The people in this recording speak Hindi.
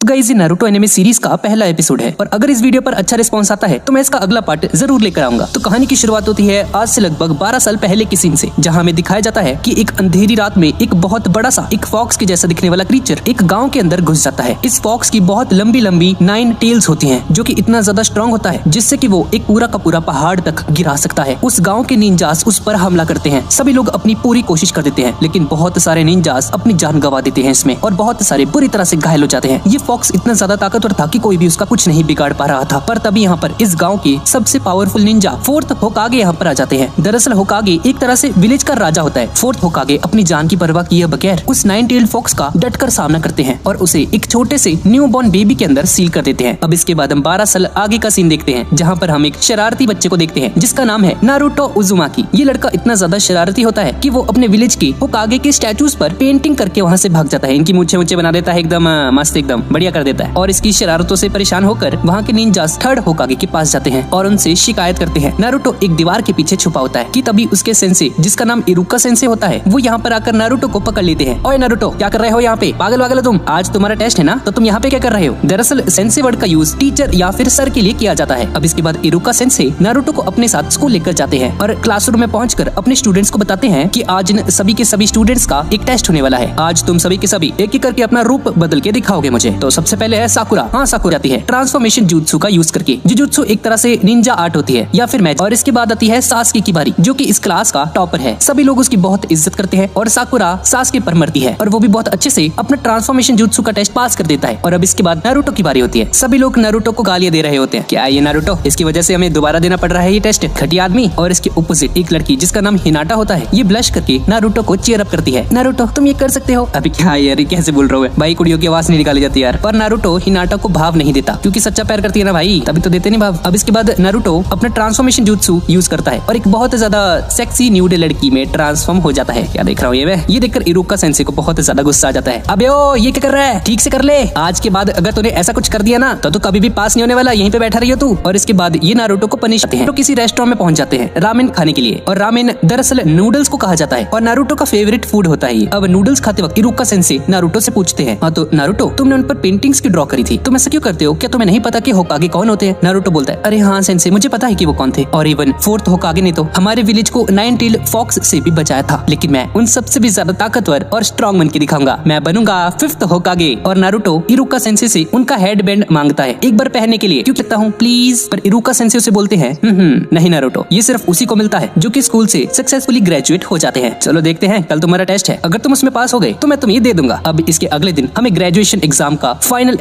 तो गाइस ये नारुतो एनिमे सीरीज का पहला एपिसोड है और अगर इस वीडियो पर अच्छा रिस्पांस आता है तो मैं इसका अगला पार्ट जरूर लेकर आऊंगा। तो कहानी की शुरुआत होती है आज से लगभग 12 साल पहले की सीन से, जहां हमें दिखाया जाता है कि एक अंधेरी रात में एक बहुत बड़ा सा एक फॉक्स के जैसा दिखने वाला क्रीचर एक गांव के अंदर घुस जाता है। इस फॉक्स की बहुत लंबी लंबी 9 टेल्स होती हैं, जो कि इतना ज्यादा स्ट्रॉन्ग होता है जिससे कि वो एक पूरा का पूरा पहाड़ तक गिरा सकता है। उस गाँव के निंजास उस पर हमला करते हैं। सभी लोग अपनी पूरी कोशिश कर देते हैं, लेकिन बहुत सारे निंजास अपनी जान गंवा देते हैं इसमें और बहुत सारे बुरी तरह से घायल हो जाते हैं। ये फॉक्स इतना ज्यादा ताकतवर था कि कोई भी उसका कुछ नहीं बिगाड़ पा रहा था। पर तभी यहाँ पर इस गांव के सबसे पावरफुल निंजा फोर्थ होकागे यहाँ पर आ जाते हैं। दरअसल होकागे एक तरह से विलेज का राजा होता है। फोर्थ होकागे अपनी जान की परवाह किए बगैर उस 9 टेल्ड फॉक्स का डटकर सामना करते हैं और उसे एक छोटे से न्यू बॉर्न बेबी के अंदर सील कर देते हैं। अब इसके बाद हम 12 साल आगे का सीन देखते हैं, जहाँ पर हम एक शरारती बच्चे को देखते हैं जिसका नाम है नारुतो उजुमाकी। ये लड़का इतना ज्यादा शरारती होता है कि वो अपने विलेज के होकागे के स्टैचूज पर पेंटिंग करके वहाँ से भाग जाता है। इनकी मूंछें ऊंचे बना देता है, एकदम मस्त, एकदम बढ़िया कर देता है। और इसकी शरारतों से परेशान होकर वहाँ के निंजास थर्ड होकागे के पास जाते हैं और उनसे शिकायत करते हैं। नारुतो एक दीवार के पीछे छुपा होता है कि तभी उसके सेंसे, जिसका नाम इरुका सेंसे होता है, वो यहाँ पर आकर नारुतो को पकड़ लेते हैं। ओए नारुतो, क्या कर रहे हो यहाँ पे? पागल वागल हो तुम? आज तुम्हारा टेस्ट है ना, तो तुम यहाँ पे क्या कर रहे हो? दरअसल सेंसे वर्ड का यूज टीचर या फिर सर के लिए किया जाता है। अब इसके बाद इरुका सेंसे नारुतो को अपने साथ स्कूल लेकर जाते हैं और क्लासरूम में पहुंचकर अपने स्टूडेंट्स को बताते हैं कि आज इन सभी के सभी स्टूडेंट्स का एक टेस्ट होने वाला है। आज तुम सभी के सभी एक एक करके अपना रूप बदल के दिखाओगे मुझे। तो सबसे पहले है साकुरा। हाँ, साकुरा आती है ट्रांसफॉर्मेशन जुत्सु का यूज करके। जुजुत्सु एक तरह से निंजा आर्ट होती है या फिर मैजिक। और इसके बाद आती है सास्के की बारी, जो कि इस क्लास का टॉपर है। सभी लोग उसकी बहुत इज्जत करते हैं और साकुरा सास्के पर मरती है और वो भी बहुत अच्छे से अपना ट्रांसफॉर्मेशन जुत्सु का टेस्ट पास कर देता है। और अब इसके बाद नारुतो की बारी होती है। सभी लोग नारुतो को गालियां दे रहे होते हैं, क्या ये नारुतो, इसकी वजह से हमें दोबारा देना पड़ रहा है ये टेस्ट, घटिया आदमी। और इसके ऑपोजिट एक लड़की जिसका नाम हिनाटा होता है, ये ब्लश करके नारुतो को चीयर अप करती है। नारुतो तुम ये कर सकते हो। अभी क्या यार, कैसे बोल रहा हूँ भाई, कुड़ियों की आवाज नहीं निकाली जाती यार। पर नारुतो हिनाटा को भाव नहीं देता, क्योंकि सच्चा प्यार करती है ना भाई, तभी तो देते नहीं भाव। अब इसके बाद नारुतो अपना ट्रांसफॉर्मेशन जुत्सु यूज करता है और एक बहुत ज्यादा सेक्सी न्यूड लड़की में ट्रांसफॉर्म हो जाता है। क्या देख रहा हूँ ये मैं? ये देखकर इरुका सेंसे को बहुत ज्यादा गुस्सा आ जाता है। अबे ओ, ये क्या कर रहा है? ठीक से कर ले। आज के बाद अगर तूने ऐसा कुछ कर दिया ना तो कभी भी पास नहीं होने वाला, यहीं पे बैठा रही हो तू। और इसके बाद ये नारुतो को पनिश करते हैं तो किसी रेस्टोरेंट में पहुंच जाते हैं रामेन खाने के लिए। और रामेन दरअसल नूडल्स को कहा जाता है और नारुतो का फेवरेट फूड होता है। अब नूडल्स खाते वक्त इरुका सेंसे नारुतो से पूछते हैं, हाँ तो नारुतो, तुमने उन पर पेंटिंग्स क्यों ड्रॉ करी थी? तुम ऐसा क्यों करते हो? क्या तुम्हें नहीं पता कि होकागे कौन होते हैं? नारुतो बोलता है, अरे हाँ सेंसे, मुझे पता है कि वो कौन थे। और इवन फोर्थ होकागे ने तो हमारे विलेज को 9 टेल्ड फॉक्स से भी बचाया था, लेकिन मैं उन सबसे भी ज्यादा ताकतवर और स्ट्रॉन्ग बन के दिखाऊंगा। मैं बनूंगा 5th होकागे। और नारुतो इरुका सेंसे से उनका हेड बैंड मांगता है एक बार पहनने के लिए, क्यों कहता हूँ प्लीज। पर इरुका सेंसे उसे बोलते हैं नहीं नारुतो, ये सिर्फ उसी को मिलता है जो कि स्कूल से सक्सेसफुली ग्रेजुएट हो जाते हैं। चलो देखते हैं, कल तुम्हारा टेस्ट है, अगर तुम उसमें पास हो गए तो मैं तुम्हें ये दे दूंगा। अब इसके अगले दिन हमें ग्रेजुएशन एग्जाम का फाइनल